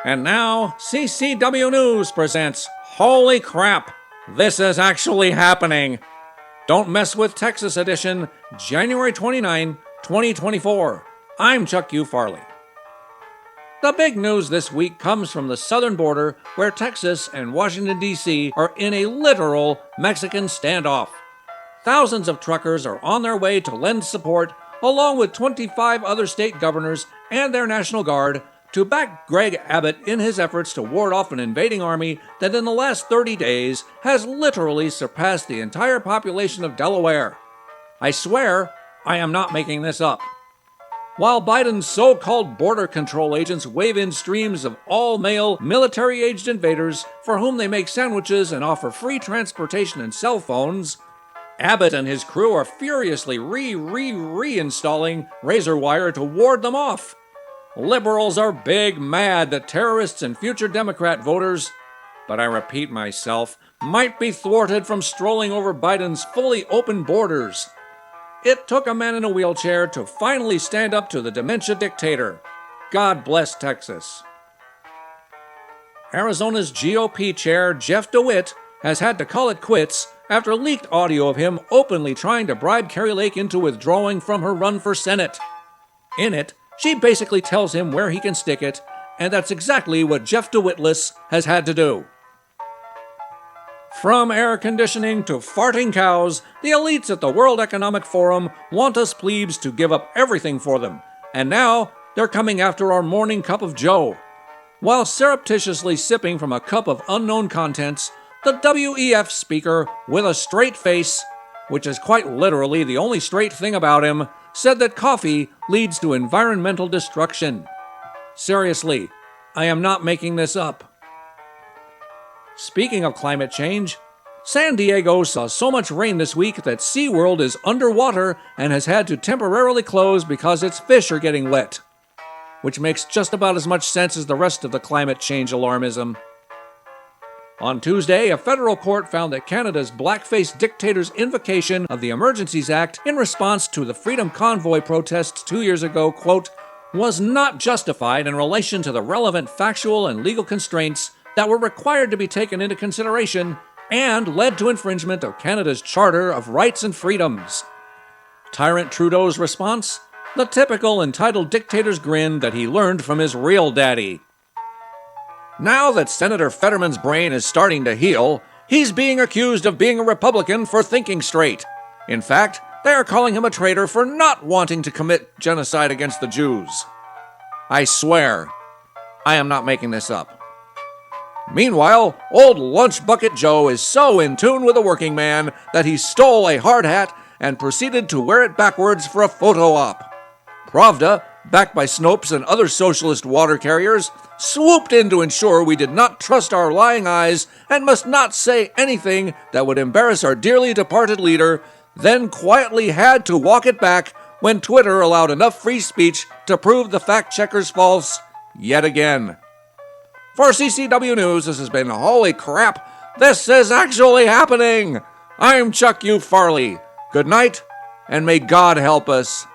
And now, CCW News presents Holy Crap, This Is Actually Happening. Don't Mess with Texas edition, January 29, 2024. I'm Chuck U. Farley. The big news this week comes from the southern border, where Texas and Washington, D.C. are in a literal Mexican standoff. Thousands of truckers are on their way to lend support, along with 25 other state governors and their National Guard, to back Greg Abbott in his efforts to ward off an invading army that in the last 30 days has literally surpassed the entire population of Delaware. I swear, I am not making this up. While Biden's so-called border control agents wave in streams of all-male, military-aged invaders for whom they make sandwiches and offer free transportation and cell phones, Abbott and his crew are furiously reinstalling razor wire to ward them off. Liberals are big mad that terrorists and future Democrat voters, but I repeat myself, might be thwarted from strolling over Biden's fully open borders. It took a man in a wheelchair to finally stand up to the dementia dictator. God bless Texas. Arizona's GOP chair, Jeff DeWitt, has had to call it quits after leaked audio of him openly trying to bribe Kari Lake into withdrawing from her run for Senate. In it, she basically tells him where he can stick it, and that's exactly what Jeff DeWitless has had to do. From air conditioning to farting cows, the elites at the World Economic Forum want us plebes to give up everything for them, and now they're coming after our morning cup of joe. While surreptitiously sipping from a cup of unknown contents, the WEF speaker, with a straight face, which is quite literally the only straight thing about him, said that coffee leads to environmental destruction. Seriously, I am not making this up. Speaking of climate change, San Diego saw so much rain this week that SeaWorld is underwater and has had to temporarily close because its fish are getting wet, which makes just about as much sense as the rest of the climate change alarmism. On Tuesday, a federal court found that Canada's blackface dictator's invocation of the Emergencies Act in response to the Freedom Convoy protests 2 years ago, quote, was not justified in relation to the relevant factual and legal constraints that were required to be taken into consideration and led to infringement of Canada's Charter of Rights and Freedoms. Tyrant Trudeau's response? The typical entitled dictator's grin that he learned from his real daddy. Now that Senator Fetterman's brain is starting to heal, he's being accused of being a Republican for thinking straight. In fact, they are calling him a traitor for not wanting to commit genocide against the Jews. I swear, I am not making this up. Meanwhile, old Lunch Bucket Joe is so in tune with the working man that he stole a hard hat and proceeded to wear it backwards for a photo op. Pravda, backed by Snopes and other socialist water carriers, swooped in to ensure we did not trust our lying eyes and must not say anything that would embarrass our dearly departed leader, then quietly had to walk it back when Twitter allowed enough free speech to prove the fact-checkers false yet again. For CCW News, this has been Holy Crap, This Is Actually Happening! I'm Chuck U. Farley. Good night, and may God help us.